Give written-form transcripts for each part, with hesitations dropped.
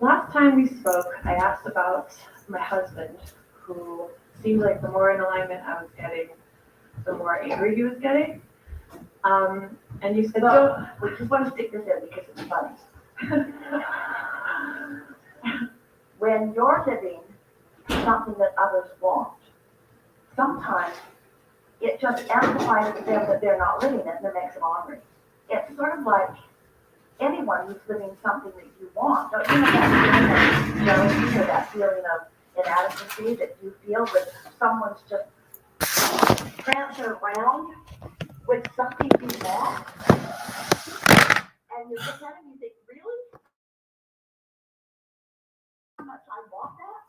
Last time we spoke, I asked about my husband, who seemed like the more in alignment I was getting, the more angry he was getting. And you said, So, we just want to stick this in because it's funny. When you're living something that others want, sometimes it just amplifies to them that they're not living it and it makes them angry. It's sort of like anyone who's living something that you want. Don't you know that feeling of jealousy or that feeling of inadequacy that you feel when someone's just prancing around with something you want? And you look at it and you think, really? How much I want that?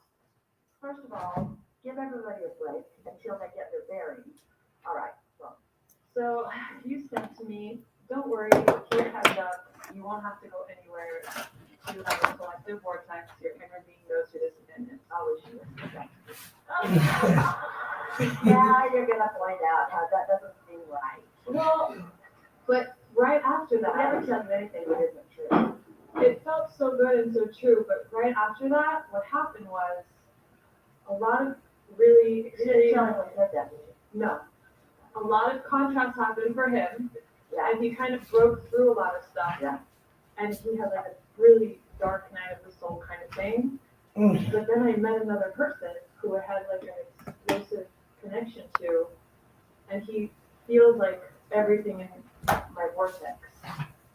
First of all, give everybody a break until they get their bearings. All right, so you said to me, don't worry, here heads up, you won't have to go anywhere to have a collective vortex, your inner being knows your disappointment. always you. Yeah, you're gonna find out how that doesn't seem right. Well, but right after I never that, tell you anything that isn't true. it felt so good and so true, but right after that, what happened was a lot of really You didn't tell extreme, anyone said that, did you? no, a lot of contrasts happened for him, Yeah. and he kind of broke through a lot of stuff. Yeah. And he had like a really dark night of the soul kind of thing. But then I met another person who I had like an explosive connection to, and he feels like everything in my vortex.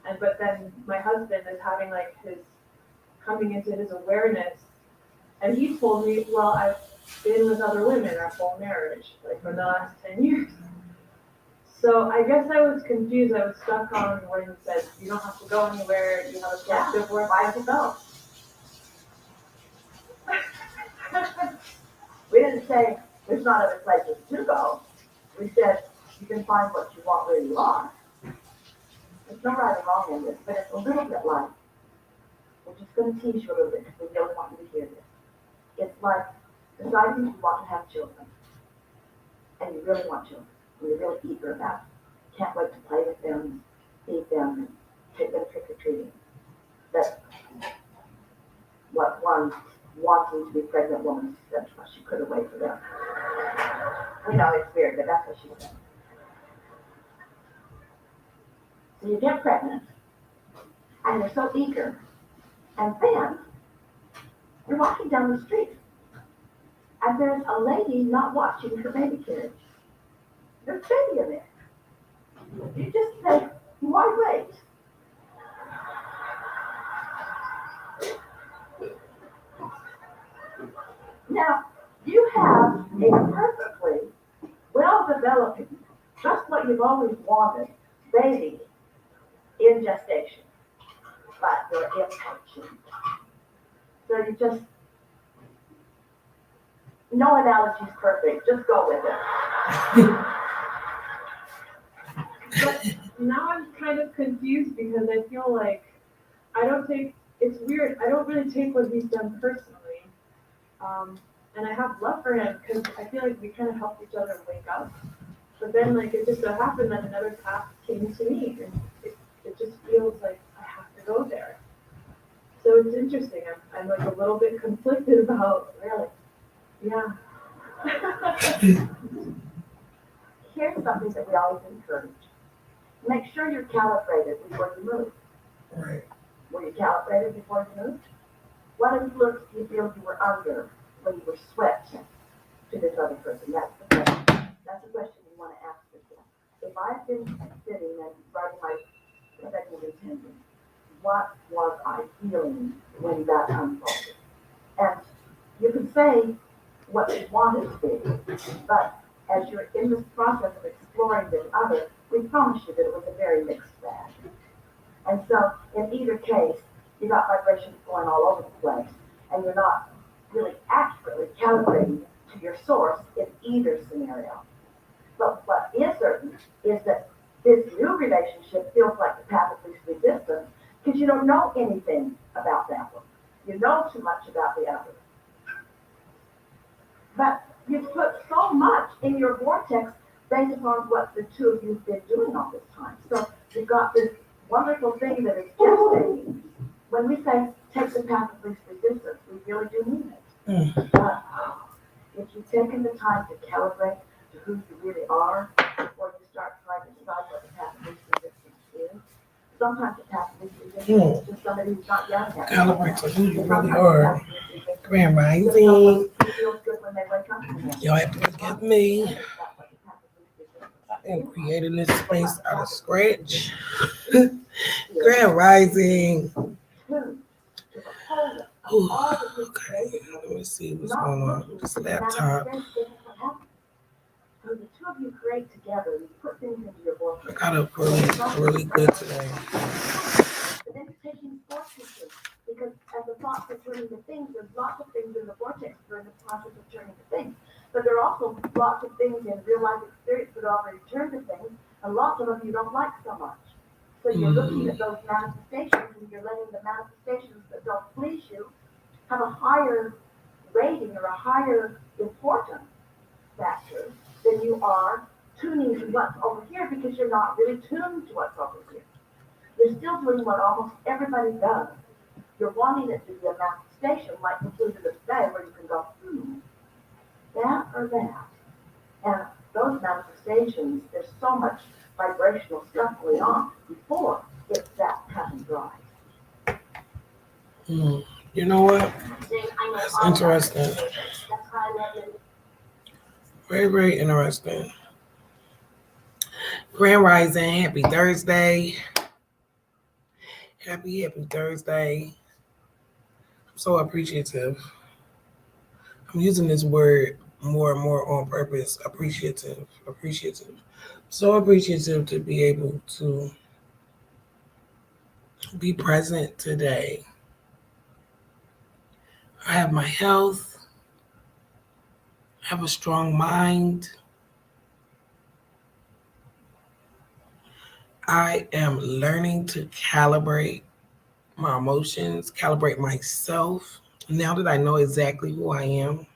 And but then my husband is having like his coming into his awareness, and he told me, well, I've been with other women our whole marriage, like for the last 10 years. So I guess I was confused. I was stuck on when he said, you don't have to go anywhere, you have a collective Where I vortex. to go. We didn't say there's not other places to go. We said you can find what you want where you are. There's no right or wrong in this, but it's a little bit like, we're just going to tease you a little bit because we really want you to hear this. It's like deciding you want to have children, and you really want children, and you're really eager about it. Can't wait to play with them, feed them, and take them trick-or-treating. That's what one wanting to be pregnant woman said to us. She couldn't wait for them. We know it's weird, but that's what she said. So you get pregnant, and you're so eager, and then you're walking down the street, and there's a lady not watching her baby carriage. There's a baby in there. You just say, why wait? Now, you have a perfectly well-developing, just what you've always wanted, baby in gestation, but you're impatient. So you just, no analogy is perfect, just go with it. But now I'm kind of confused because I feel like it's weird, I don't really take what he's done personally. And I have love for him because I feel like we kind of helped each other wake up. But then like it just so happened that another path came to me and it just feels like I have to go there. So it's interesting, I'm like a little bit conflicted about, Really. yeah. Here's something that we always encourage. Make sure you're calibrated before you move. Right. Were you calibrated before you moved? What influence do you feel you were under when you were swept to this other person? That's the question. That's the question you want to ask yourself. If I've been sitting and writing my second intention, what was I feeling when that unfolded? And you can say what you want it to be, but as you're in this process of exploring this other, we promise you that it was a very mixed bag. And so in either case, you got vibrations going all over the place, and you're not really accurately calibrating to your source in either scenario. But what is certain is that this new relationship feels like the path of least resistance because you don't know anything about that one. You know too much about the other. But you've put so much in your vortex based upon what the two of you have been doing all this time. So you've got this wonderful thing that is gestating. When we say take the path of least resistance, distance. We really do mean it. But if you've taken the time to calibrate to who you really are before you start trying to decide what the path of least resistance is, sometimes the path of least resistance is just somebody who's not young yet. Calibrate to who you really Sometimes the are. path of least resistance Grand is just someone Rising. who feels good when they wake up in the morning. Y'all have to forgive me. That's what the path of least resistance I'm is. creating this space out of scratch. Grand Rising. Tuned to the wholeness of Ooh, all that you've okay, created. let me see what's Not going on looking with this to the laptop. manifestation. This is what happens. So the two of you create together, you put things into your I vortex. got up really good today. But then you're taking vortexes, because as the thoughts are turning to things, there's lots of things in the vortex during the process of turning to things. But there are also lots of things in real life experience that already turn to things, and lots of them you don't like so much. So you're looking at those manifestations, and you're letting the manifestations that don't please you have a higher rating or a higher importance factor than you are tuning to what's over here, because you're not really tuned to what's over here. You're still doing what almost everybody does. You're wanting it to be a manifestation like the food of the day, where you can go, that or that. And those manifestations, there's so much vibrational stuff going on before it's that cut and dry. You know what? That's interesting. That's how I love it. Very interesting. Grand Rising, happy Thursday. Happy Thursday. I'm so appreciative. I'm using this word more and more on purpose. Appreciative. So appreciative to be able to be present today. I have my health. I have a strong mind. I am learning to calibrate my emotions, calibrate myself. Now that I know exactly who I am,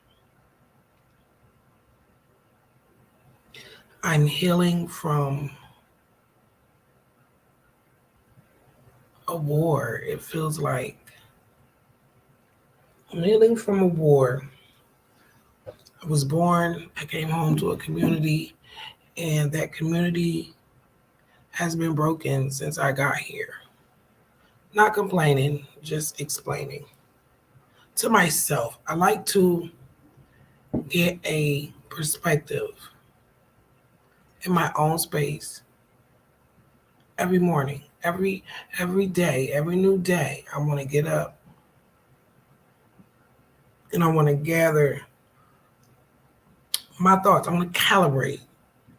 I'm healing from a war. It feels like I'm healing from a war. I was born, I came home to a community, and that community has been broken since I got here. Not complaining, just explaining. To myself, I like to get a perspective in my own space every morning, every day, every new day. I want to get up and I want to gather my thoughts. I want to calibrate.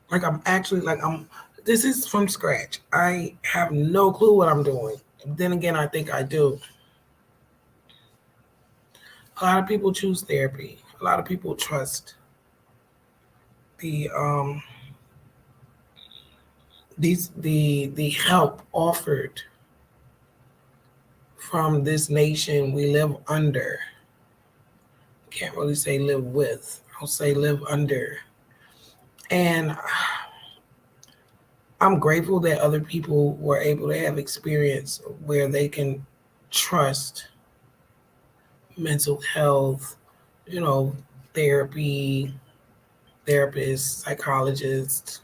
Like this is from scratch. I have no clue what I'm doing. Then again, I think I do. A lot of people choose therapy. A lot of people trust the the help offered from this nation we live under. Can't really say live with. I'll say live under. And I'm grateful that other people were able to have experience where they can trust mental health, therapy, therapists, psychologists.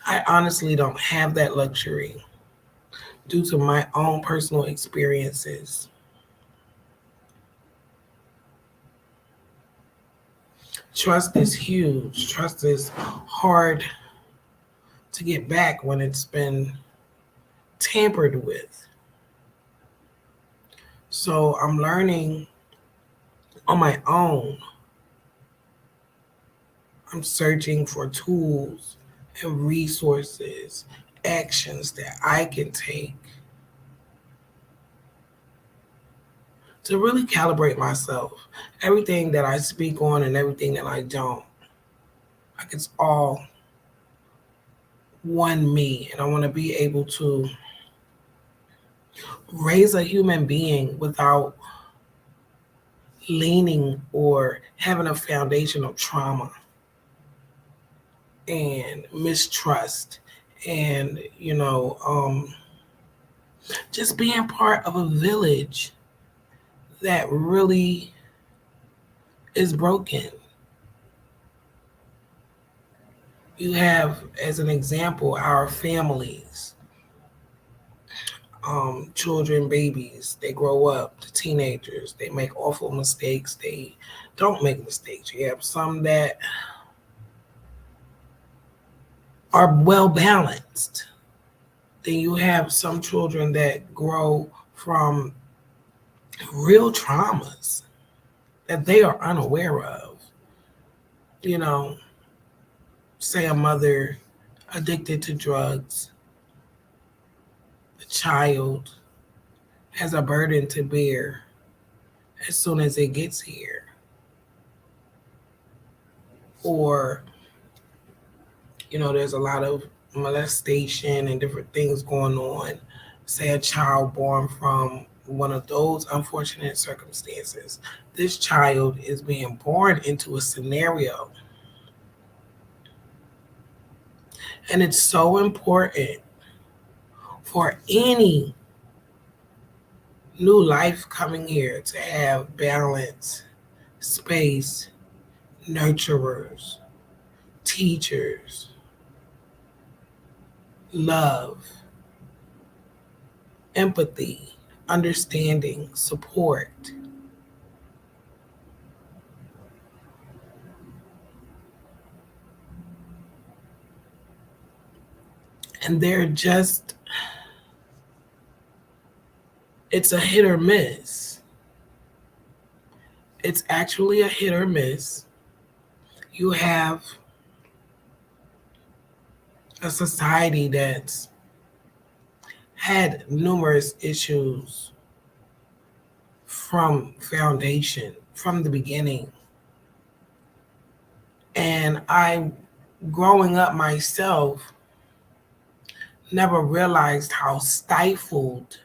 I honestly don't have that luxury due to my own personal experiences. Trust is huge. Trust is hard to get back when it's been tampered with. So I'm learning on my own. I'm searching for tools and resources, actions that I can take to really calibrate myself. Everything that I speak on and everything that I don't, like it's all one me. And I want to be able to raise a human being without leaning or having a foundation of trauma and mistrust and Just being part of a village that really is broken. You have, as an example, our families, children, babies, they grow up, the teenagers, they make awful mistakes, they don't make mistakes. You have some that are well balanced. Then you have some children that grow from real traumas that they are unaware of. You know, say a mother addicted to drugs, the child has a burden to bear as soon as it gets here. Or, there's a lot of molestation and different things going on. Say a child born from one of those unfortunate circumstances. This child is being born into a scenario. And it's so important for any new life coming here to have balance, space, nurturers, teachers, love, empathy, understanding, support. And it's a hit or miss. It's actually a hit or miss. You have a society that's had numerous issues from foundation, from the beginning. And growing up myself, never realized how stifled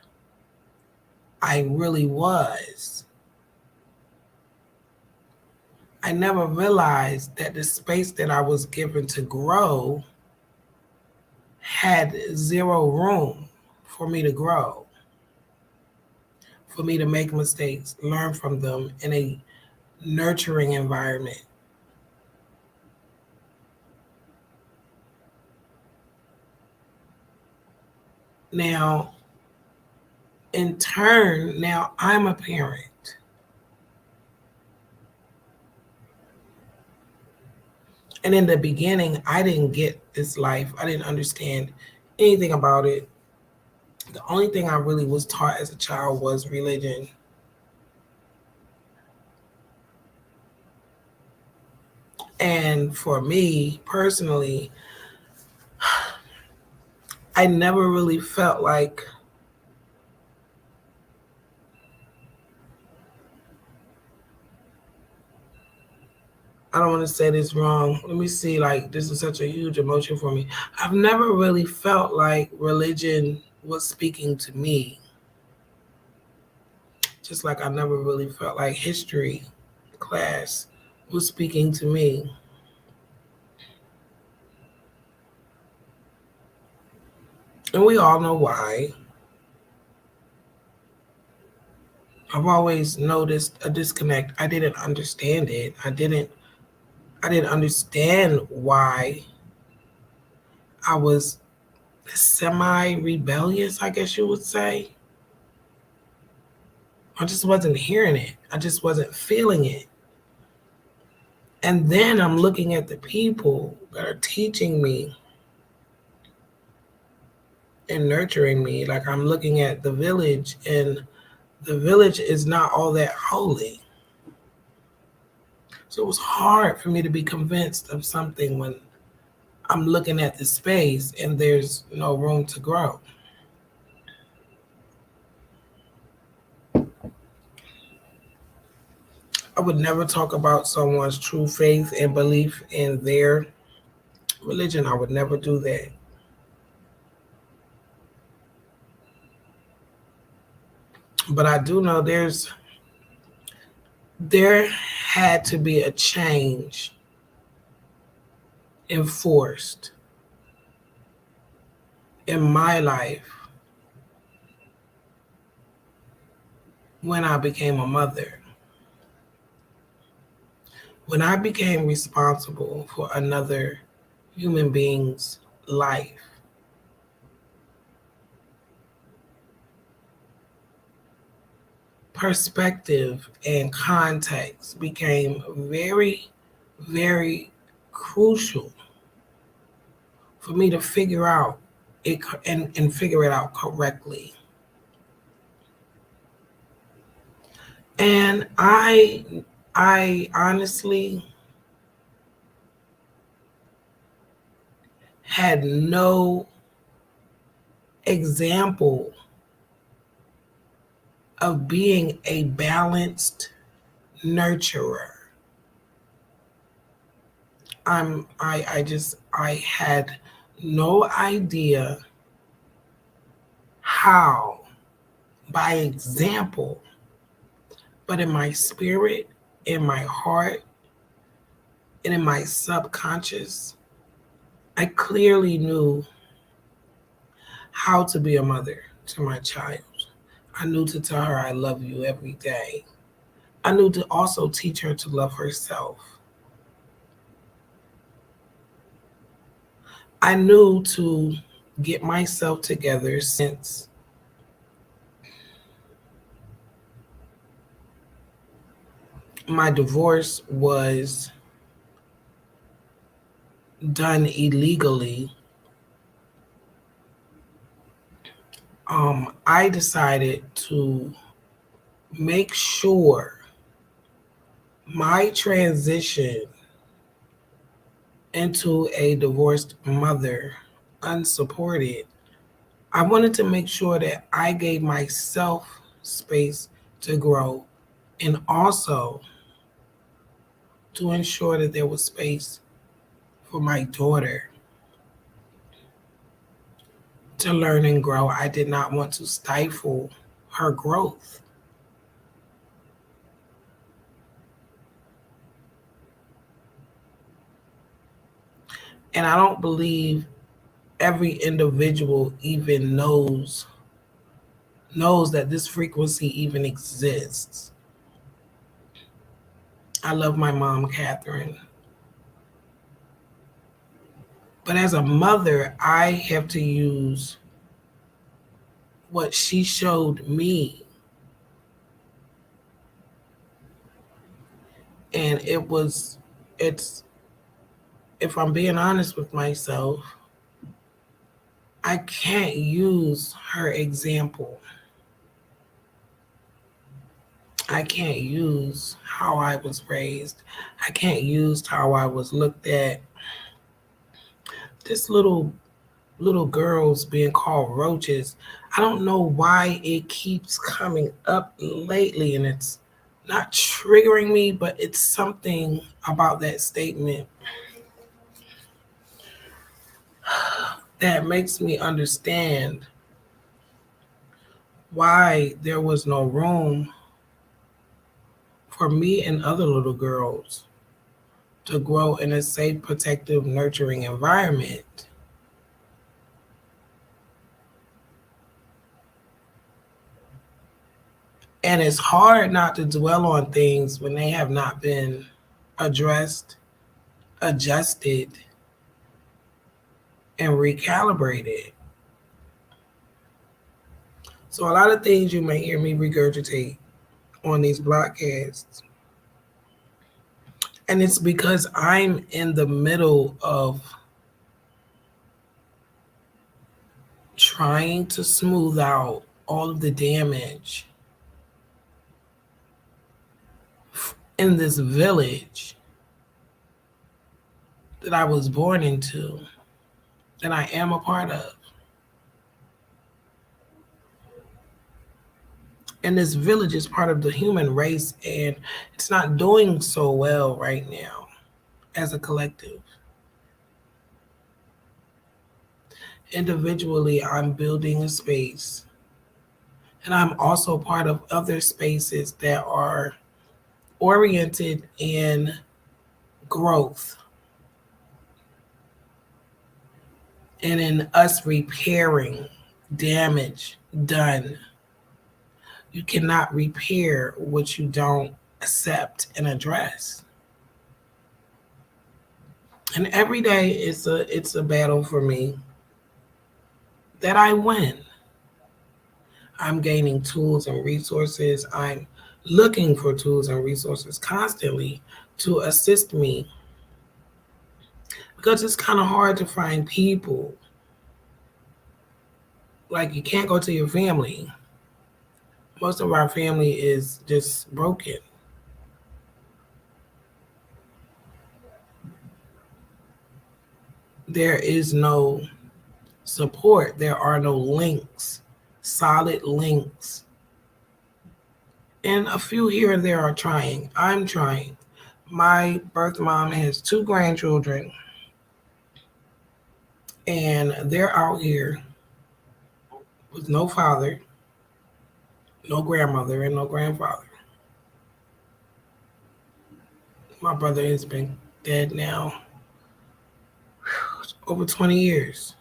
I really was. I never realized that the space that I was given to grow had zero room for me to grow, for me to make mistakes, learn from them in a nurturing environment. Now, in turn, now I'm a parent. And in the beginning, I didn't get this life. I didn't understand anything about it. The only thing I really was taught as a child was religion. And for me personally, I never really felt like I don't want to say this wrong. Let me see, like, this is such a huge emotion for me. I've never really felt like religion was speaking to me. Just like I never really felt like history class was speaking to me. And we all know why. I've always noticed a disconnect. I didn't understand it. I didn't understand why I was semi-rebellious, I guess you would say. I just wasn't hearing it. I just wasn't feeling it. And then I'm looking at the people that are teaching me and nurturing me. Like I'm looking at the village, and the village is not all that holy. So it was hard for me to be convinced of something when I'm looking at the space and there's no room to grow. I would never talk about someone's true faith and belief in their religion. I would never do that. But I do know there had to be a change enforced in my life when I became a mother. When I became responsible for another human being's life, perspective and context became very, very crucial for me to figure out it and figure it out correctly. And I honestly had no example of being a balanced nurturer. I had no idea how, by example, but in my spirit, in my heart, and in my subconscious, I clearly knew how to be a mother to my child. I knew to tell her I love you every day. I knew to also teach her to love herself. I knew to get myself together since my divorce was done illegally. I decided to make sure my transition into a divorced mother, unsupported, I wanted to make sure that I gave myself space to grow and also to ensure that there was space for my daughter to learn and grow. I did not want to stifle her growth. And I don't believe every individual even knows that this frequency even exists. I love my mom, Catherine. But as a mother, I have to use what she showed me. And it's, if I'm being honest with myself, I can't use her example. I can't use how I was raised. I can't use how I was looked at. This little girls being called roaches. I don't know why it keeps coming up lately, and it's not triggering me, but it's something about that statement that makes me understand why there was no room for me and other little girls to grow in a safe, protective, nurturing environment. And it's hard not to dwell on things when they have not been addressed, adjusted, and recalibrated. So a lot of things you may hear me regurgitate on these BlockCasts. And it's because I'm in the middle of trying to smooth out all of the damage in this village that I was born into, that I am a part of. And this village is part of the human race, and it's not doing so well right now as a collective. Individually, I'm building a space, and I'm also part of other spaces that are oriented in growth and in us repairing damage done You cannot repair what you don't accept and address. And every day it's a battle for me that I win. I'm gaining tools and resources. I'm looking for tools and resources constantly to assist me because it's kind of hard to find people. Like, you can't go to your family. Most of our family is just broken. There is no support. There are no links, solid links. And a few here and there are trying. I'm trying. My birth mom has two grandchildren, and they're out here with no father, no grandmother, and no grandfather. My brother has been dead now over 20 years.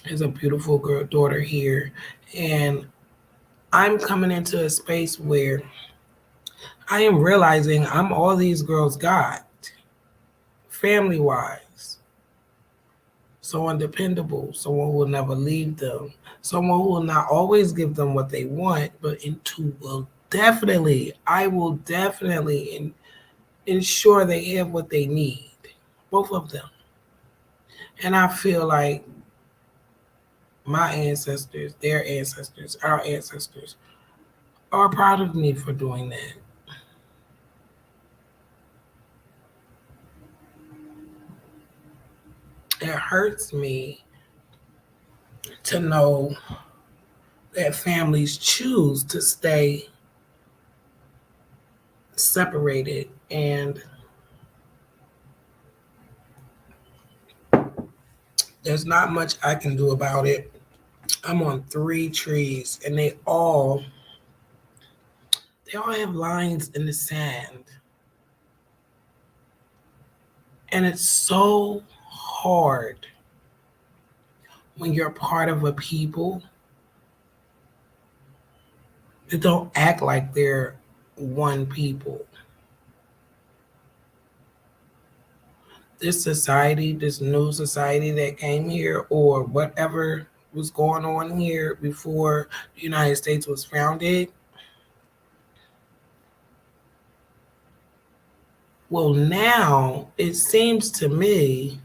There's a beautiful girl daughter here, and I'm coming into a space where I am realizing I'm all these girls got, family wise. Someone dependable, someone who will never leave them, someone who will not always give them what they want, but into will definitely, I will definitely ensure they have what they need, both of them. And I feel like my ancestors, their ancestors, our ancestors are proud of me for doing that. It hurts me to know that families choose to stay separated, and there's not much I can do about it. I'm on 3 trees, and they all have lines in the sand. And it's so hard when you're part of a people that don't act like they're one people. This society, this new society that came here, or whatever was going on here before the United States was founded, well, now it seems to me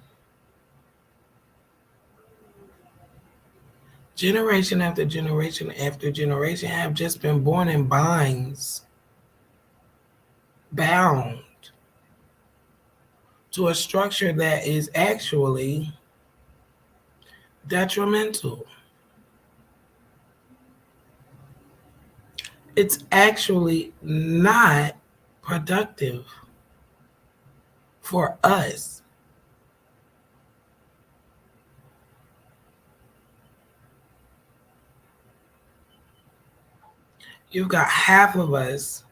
generation after generation after generation have just been born in binds, bound to a structure that is actually detrimental. It's actually not productive for us. You've got half of us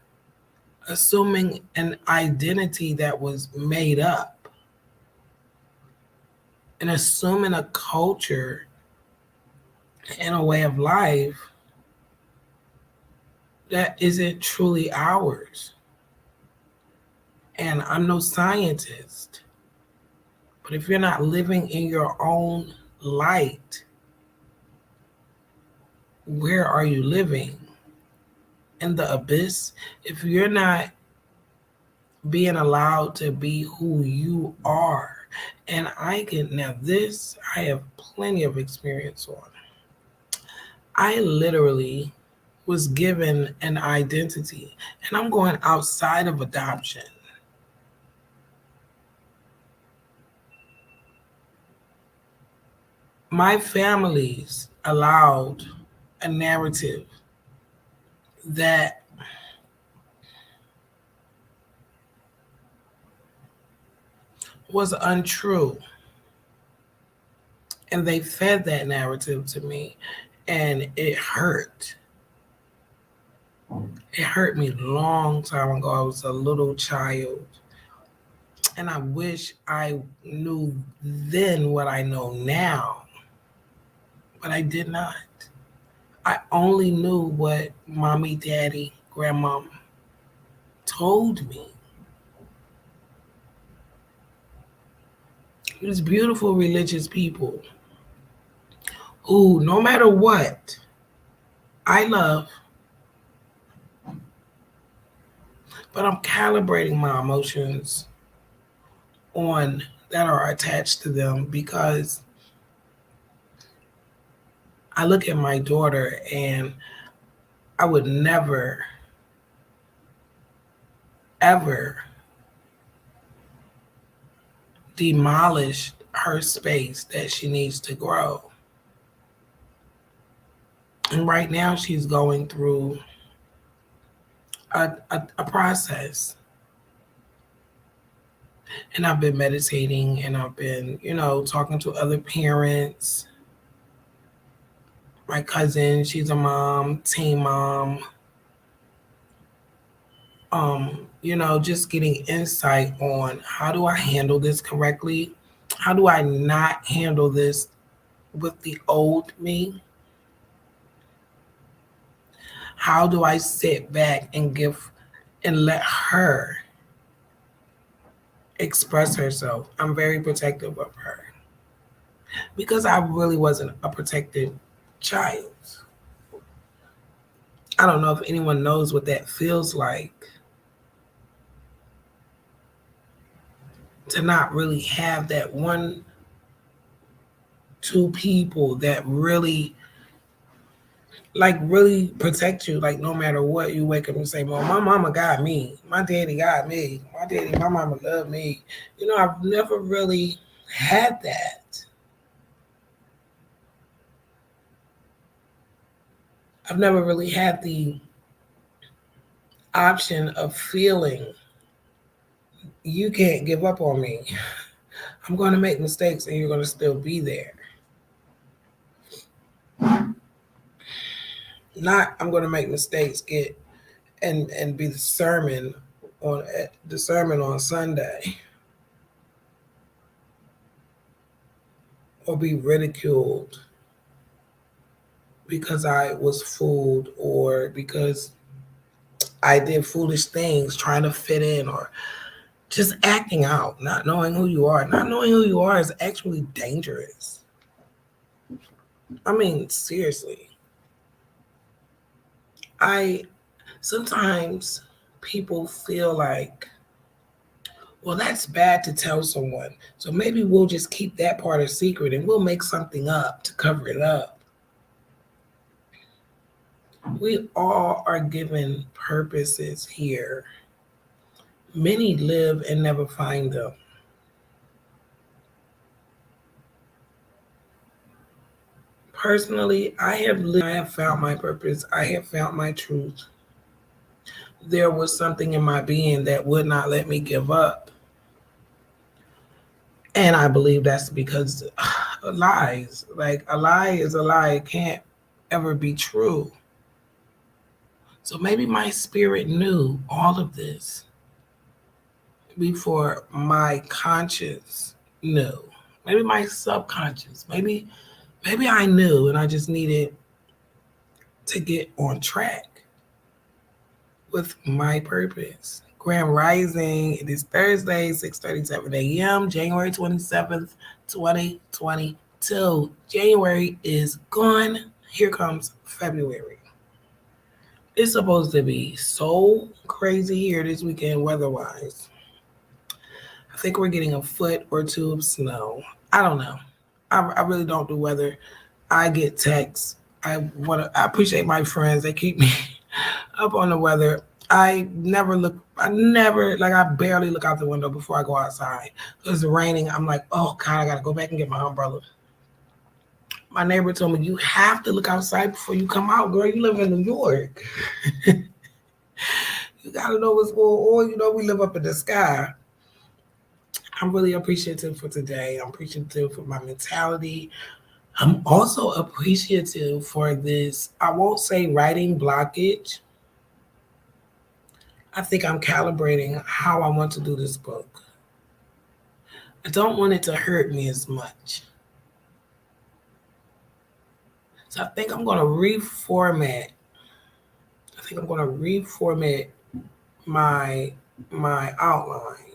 assuming an identity that was made up and assuming a culture and a way of life that isn't truly ours. And I'm no scientist, but if you're not living in your own light, where are you living? In the abyss? If you're not being allowed to be who you are, and I have plenty of experience on. I literally was given an identity, and I'm going outside of adoption. My family's allowed a narrative that was untrue, and they fed that narrative to me, and it hurt. It hurt me a long time ago. I was a little child, and I wish I knew then what I know now, but I did not. I only knew what mommy, daddy, grandma told me. These beautiful religious people who, no matter what, I love, but I'm calibrating my emotions on that are attached to them because I look at my daughter and I would never, ever demolish her space that she needs to grow. And right now she's going through a process. And I've been meditating and I've been, talking to other parents. My cousin, she's a mom, teen mom. Just getting insight on how do I handle this correctly? How do I not handle this with the old me? How do I sit back and give and let her express herself? I'm very protective of her because I really wasn't a protected child. I don't know if anyone knows what that feels like to not really have that one, two people that really protect you. Like no matter what, you wake up and say, well, my mama got me. My daddy got me. My mama loved me. I've never really had that. I've never really had the option of feeling you can't give up on me. I'm going to make mistakes and you're going to still be there. Not I'm going to make mistakes, get and be the sermon on Sunday, or be ridiculed because I was fooled or because I did foolish things trying to fit in or just acting out, not knowing who you are. Not knowing who you are is actually dangerous. I mean, seriously. Sometimes people feel like, well, that's bad to tell someone. So maybe we'll just keep that part a secret and we'll make something up to cover it up. We all are given purposes here. Many live and never find them. Personally, I have found my purpose. I have found my truth. There was something in my being that would not let me give up. And I believe that's because lies, like a lie is a lie. It can't ever be true. So maybe my spirit knew all of this before my conscious knew. Maybe my subconscious. Maybe I knew and I just needed to get on track with my purpose. Grand Rising. It is Thursday, 6:37 a.m., January 27th, 2022. January is gone. Here comes February. It's supposed to be so crazy here this weekend weather-wise. I think we're getting a foot or two of snow. I don't know. I really don't do weather. I get texts. I appreciate my friends. They keep me up on the weather. I barely look out the window before I go outside. It's raining. I'm like, oh God, I gotta go back and get my umbrella. My neighbor told me, you have to look outside before you come out, girl. You live in New York. You gotta know what's going on. We live up in the sky. I'm really appreciative for today. I'm appreciative for my mentality. I'm also appreciative for this, I won't say writing blockage. I think I'm calibrating how I want to do this book. I don't want it to hurt me as much. So I think I'm going to reformat. I think I'm going to reformat my outline.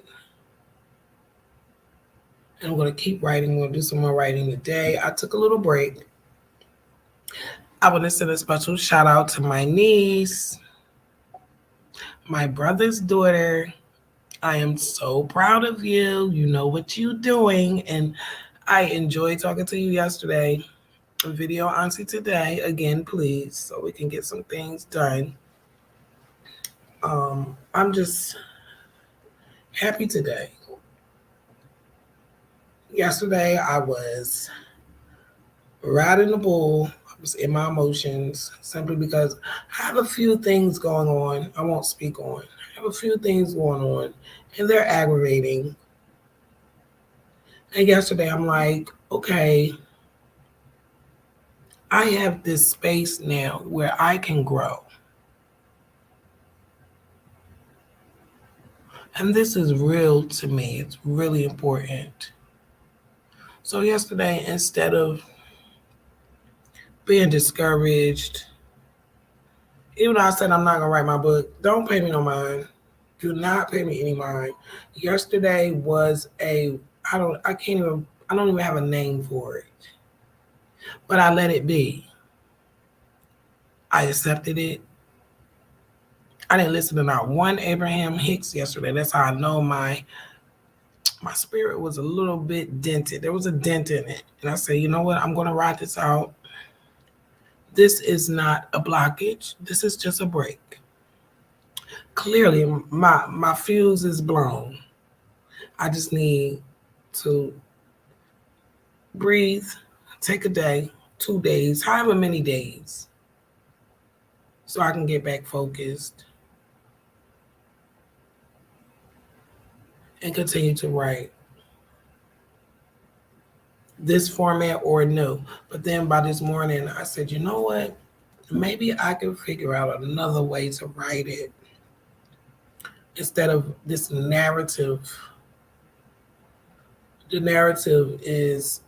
And I'm going to keep writing. I'm going to do some more writing today. I took a little break. I want to send a special shout out to my niece, my brother's daughter. I am so proud of you. You know what you're doing. And I enjoyed talking to you yesterday. Video auntie today. Again, please, so we can get some things done. I'm just happy today. Yesterday, I was riding the bull. I was in my emotions simply because I have a few things going on. I won't speak on. I have a few things going on, and they're aggravating. And yesterday, I'm like, okay, I have this space now where I can grow. And this is real to me. It's really important. So yesterday, instead of being discouraged, even though I said I'm not gonna write my book, don't pay me no mind. Do not pay me any mind. Yesterday was I don't even have a name for it. But I let it be. I accepted it. I didn't listen to not one Abraham Hicks yesterday. That's how I know my spirit was a little bit dented. There was a dent in it. And I said, you know what? I'm gonna ride this out. This is not a blockage. This is just a break. Clearly, my fuse is blown. I just need to breathe, take a day, 2 days, however many days, so I can get back focused and continue to write this format or no. But then by this morning, I said, you know what? Maybe I can figure out another way to write it instead of this narrative. The narrative is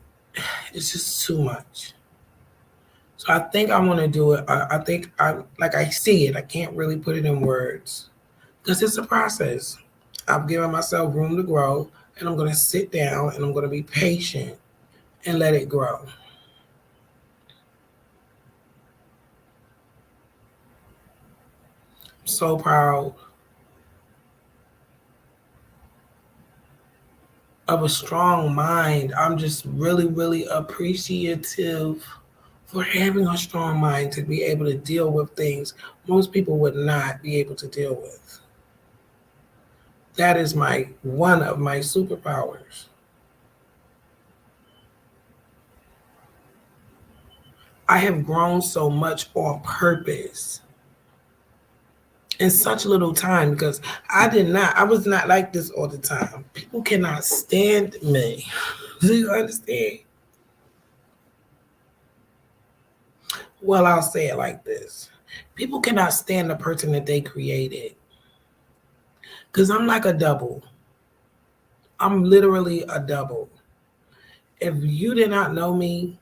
it's just too much. So I think I want to do it. I think I see it. I can't really put it in words because it's a process. I've given myself room to grow, and I'm going to sit down and I'm going to be patient and let it grow. I'm so proud of a strong mind. I'm just really, really appreciative for having a strong mind to be able to deal with things most people would not be able to deal with. That is one of my superpowers. I have grown so much on purpose in such little time because I was not like this all the time. People cannot stand me. Do you understand? Well, I'll say it like this. People cannot stand the person that they created. Because I'm like a double. I'm literally a double. If you did not know me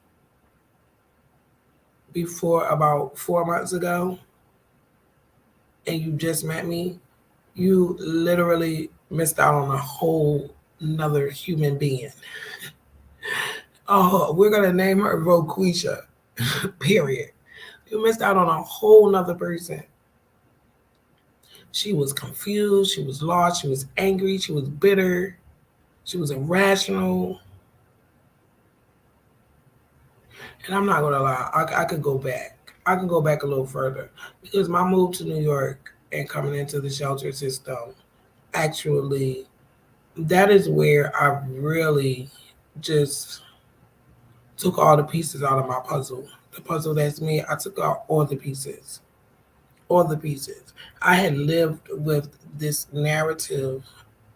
before about 4 months ago and you just met me, you literally missed out on a whole another human being. Oh, we're going to name her Roquisha, period. You missed out on a whole nother person. She was confused. She was lost. She was angry. She was bitter. She was irrational. And I'm not going to lie. I could go back. I can go back a little further because my move to New York and coming into the shelter system, actually, that is where I really just took all the pieces out of my puzzle. The puzzle that's me, I took out all the pieces. All the pieces. I had lived with this narrative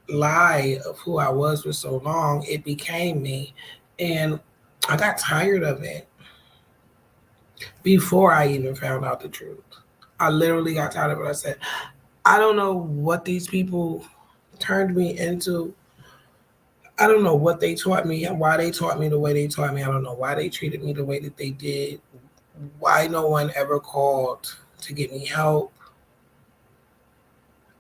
lie of who I was for so long, it became me. And I got tired of it before I even found out the truth. I literally got tired of it. I said, I don't know what these people turned me into. I don't know what they taught me, why they taught me the way they taught me. I don't know why they treated me the way that they did. Why no one ever called to get me help,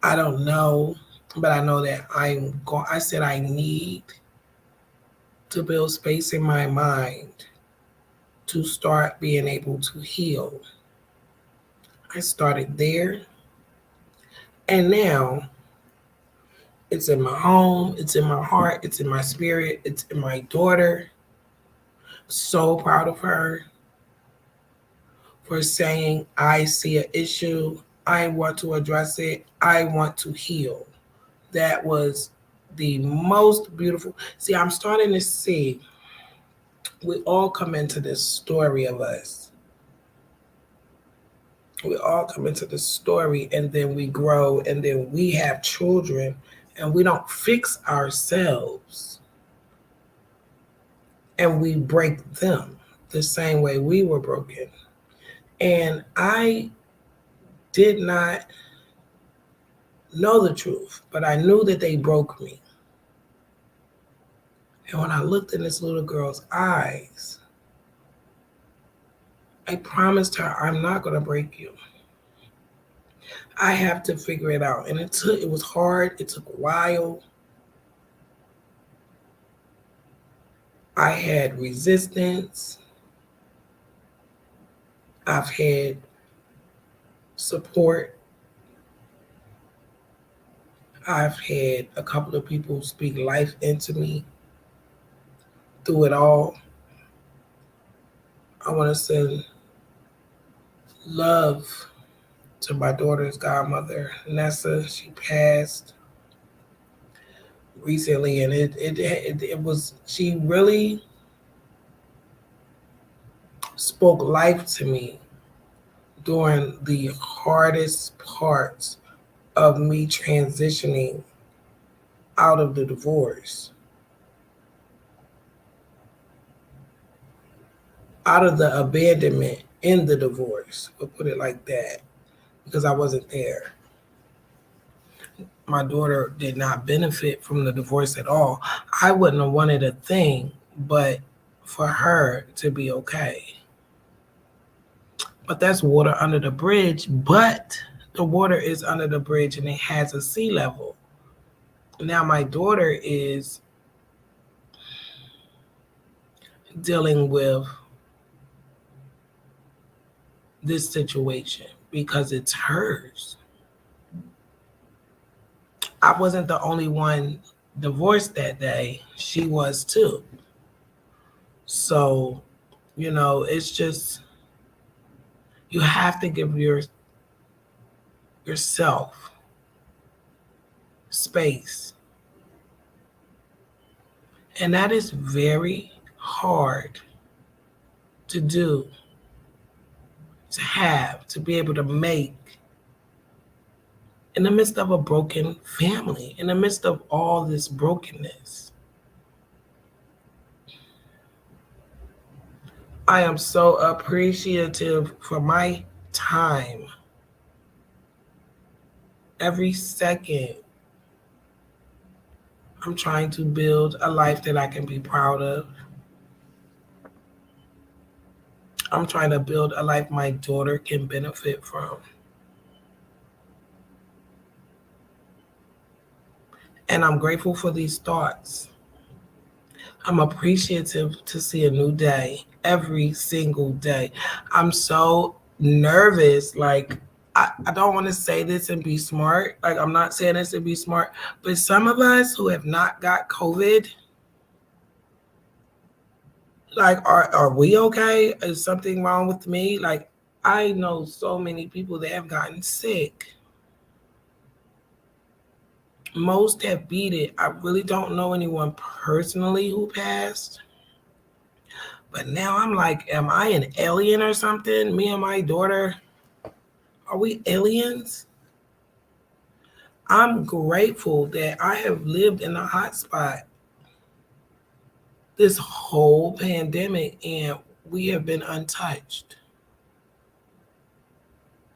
I don't know. But I know that I said I need to build space in my mind to start being able to heal. I started there, and now it's in my home, it's in my heart, it's in my spirit, it's in my daughter. So proud of her for saying, I see an issue, I want to address it, I want to heal. That was the most beautiful. See, I'm starting to see we all come into this story of us. We all come into this story and then we grow and then we have children and we don't fix ourselves and we break them the same way we were broken. And I did not know the truth, but I knew that they broke me. And when I looked in this little girl's eyes, I promised her, I'm not going to break you. I have to figure it out. And it was hard. It took a while. I had resistance. I've had support. I've had a couple of people speak life into me through it all. I want to send love to my daughter's godmother, Nessa. She passed recently, and it was, she really spoke life to me during the hardest parts of me transitioning out of the divorce, out of the abandonment in the divorce, we'll put it like that, because I wasn't there. My daughter did not benefit from the divorce at all. I wouldn't have wanted a thing but for her to be okay. But that's water under the bridge, but the water is under the bridge and it has a sea level. Now my daughter is dealing with this situation because it's hers. I wasn't the only one divorced that day. She was too. So, it's just, you have to give yourself space. And that is very hard to do, to be able to make in the midst of a broken family, in the midst of all this brokenness. I am so appreciative for my time. Every second, I'm trying to build a life that I can be proud of. I'm trying to build a life my daughter can benefit from. And I'm grateful for these thoughts. I'm appreciative to see a new day every single day. I'm so nervous. Like, I don't want to say this and be smart. Like, I'm not saying this and be smart. But some of us who have not got COVID, like, are we okay? Is something wrong with me? Like, I know so many people that have gotten sick. Most have beat it. I really don't know anyone personally who passed. But now I'm like, am I an alien or something? Me and my daughter, are we aliens? I'm grateful that I have lived in a hot spot this whole pandemic and we have been untouched.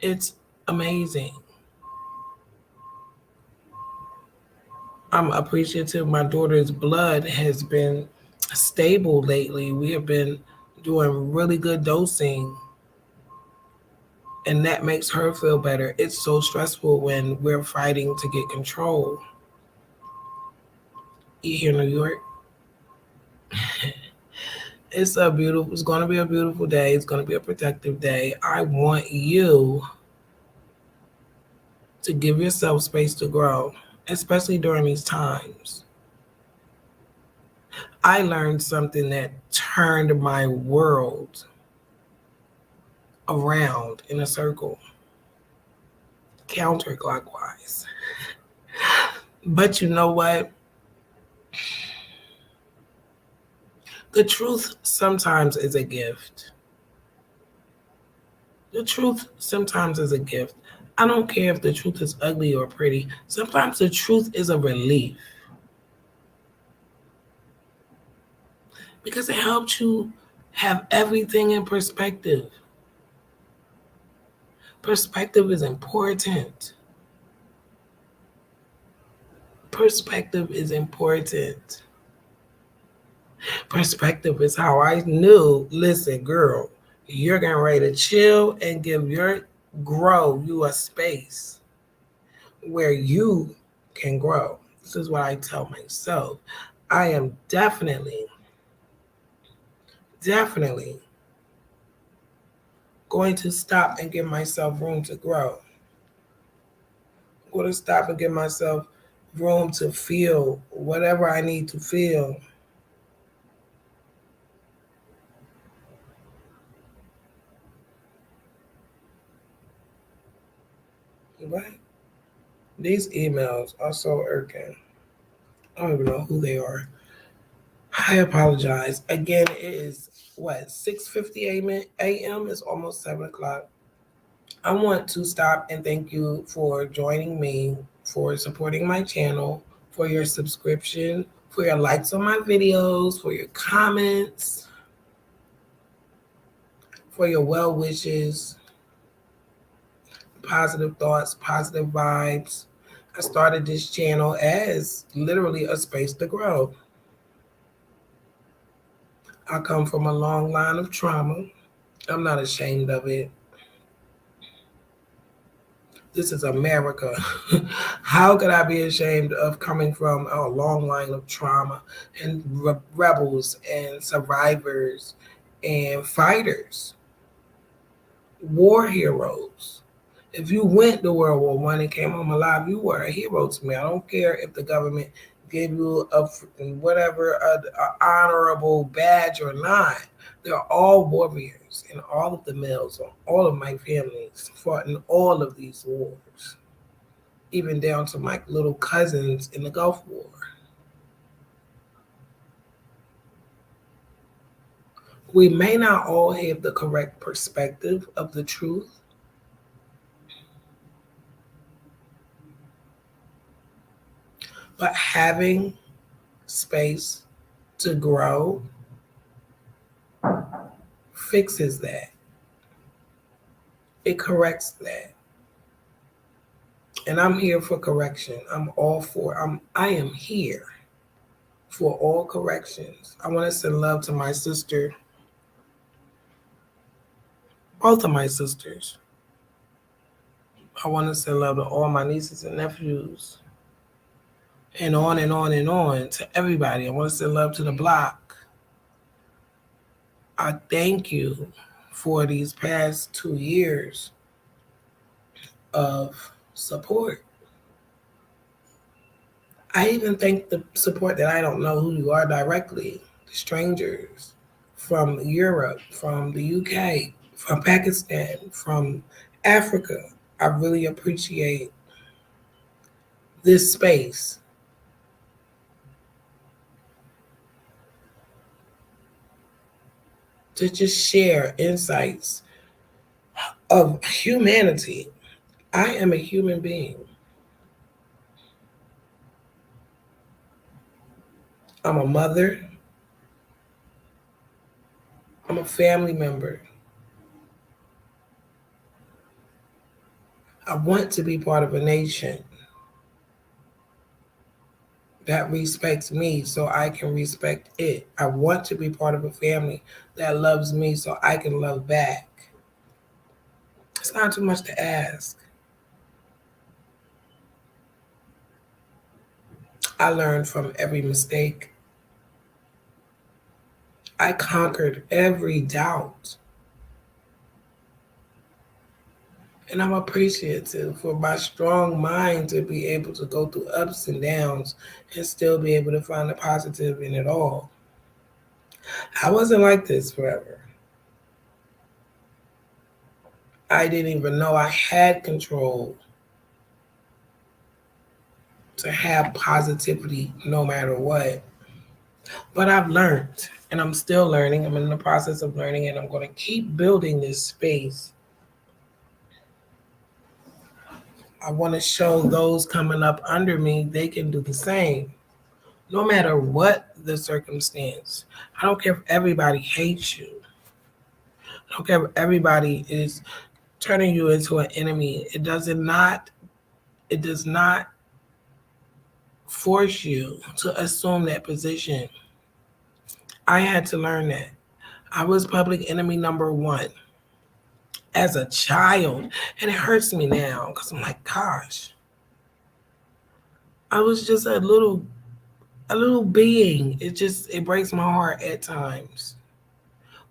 It's amazing. I'm appreciative my daughter's blood has been stable lately. We have been doing really good dosing. And that makes her feel better. It's so stressful when we're fighting to get control. You hear New York? It's going to be a beautiful day. It's going to be a productive day. I want you to give yourself space to grow, especially during these times. I learned something that turned my world around in a circle, counterclockwise. But you know what? The truth sometimes is a gift. The truth sometimes is a gift. I don't care if the truth is ugly or pretty. Sometimes the truth is a relief because it helps you have everything in perspective. Perspective is important. Perspective is important. Perspective is how I knew, listen, girl, you're getting ready to chill and grow you a space where you can grow. This is what I tell myself. I am definitely going to stop and give myself room to grow. I'm going to stop and give myself room to feel whatever I need to feel. Right? These emails are so irking. I don't even know who they are. I apologize. Again, it is what, 6:50 a.m. It's almost 7 o'clock. I want to stop and thank you for joining me, for supporting my channel, for your subscription, for your likes on my videos, for your comments, for your well wishes, positive thoughts, positive vibes. I started this channel as literally a space to grow. I come from a long line of trauma. I'm not ashamed of it. This is America. How could I be ashamed of coming from a long line of trauma and rebels and survivors and fighters, war heroes? If you went to World War One and came home alive, you were a hero to me. I don't care if the government gave you a honorable badge or not. They're all warriors, and all of the males on all of my families fought in all of these wars, even down to my little cousins in the Gulf War. We may not all have the correct perspective of the truth, but having space to grow fixes that. It corrects that. And I'm here for correction. I am here for all corrections. I want to send love to my sister, both of my sisters. I want to send love to all my nieces and nephews, and on and on and on to everybody. I want to send love to the block. I thank you for these past 2 years of support. I even thank the support that I don't know who you are directly, the strangers from Europe, from the UK, from Pakistan, from Africa. I really appreciate this space. To just share insights of humanity. I am a human being. I'm a mother. I'm a family member. I want to be part of a nation that respects me so I can respect it. I want to be part of a family that loves me so I can love back. It's not too much to ask. I learned from every mistake. I conquered every doubt. And I'm appreciative for my strong mind to be able to go through ups and downs and still be able to find the positive in it all. I wasn't like this forever. I didn't even know I had control to have positivity no matter what. But I've learned and I'm still learning. I'm in the process of learning and I'm going to keep building this space. I want to show those coming up under me they can do the same, no matter what the circumstance. I don't care if everybody hates you. I don't care if everybody is turning you into an enemy. It does not force you to assume that position. I had to learn that. I was public enemy number one as a child, and it hurts me now because I'm like, gosh, I was just a little being. It breaks my heart at times.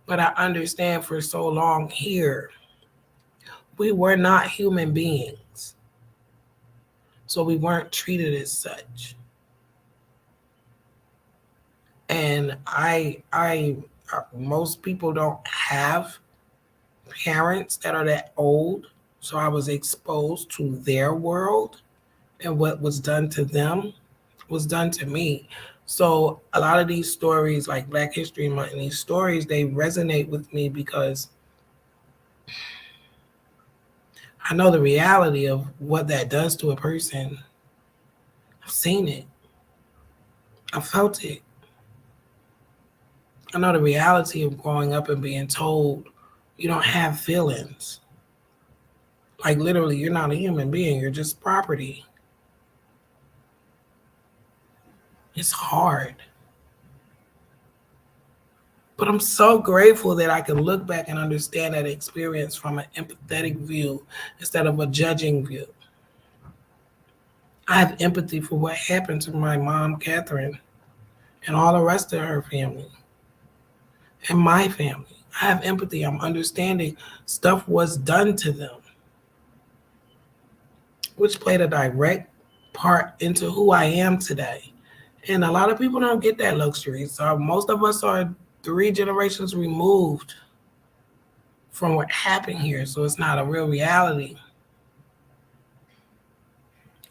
But I understand for so long here, we were not human beings. So we weren't treated as such. And most people don't have parents that are that old. So I was exposed to their world, and what was done to them was done to me. So a lot of these stories, like Black History Month, and these stories, they resonate with me because I know the reality of what that does to a person. I've seen it. I felt it. I know the reality of growing up and being told you don't have feelings. Like literally, you're not a human being, you're just property. It's hard. But I'm so grateful that I can look back and understand that experience from an empathetic view instead of a judging view. I have empathy for what happened to my mom, Catherine, and all the rest of her family and my family. I have empathy. I'm understanding stuff was done to them, which played a direct part into who I am today. And a lot of people don't get that luxury. So most of us are 3 generations removed from what happened here. So it's not a real reality.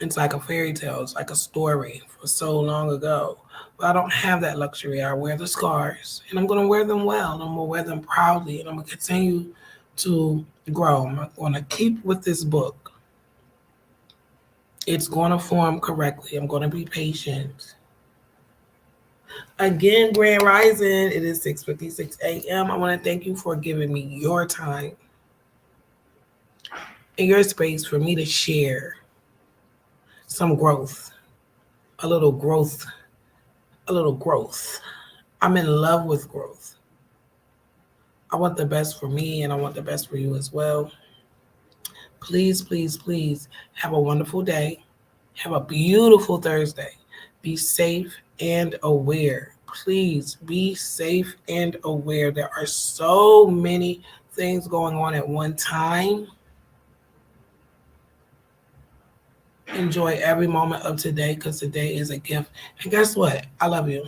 It's like a fairy tale. It's like a story for so long ago. But I don't have that luxury. I wear the scars and I'm going to wear them well. And I'm going to wear them proudly. And I'm going to continue to grow. I'm going to keep with this book. It's going to form correctly. I'm going to be patient. Again, Grand Rising, it is 6:56 a.m. I want to thank you for giving me your time and your space for me to share some growth, a little growth, a little growth. I'm in love with growth. I want the best for me and I want the best for you as well. Please, please, please have a wonderful day. Have a beautiful Thursday. Be safe and aware. Please be safe and aware. There are so many things going on at one time. Enjoy every moment of today because today is a gift. And guess what? I love you.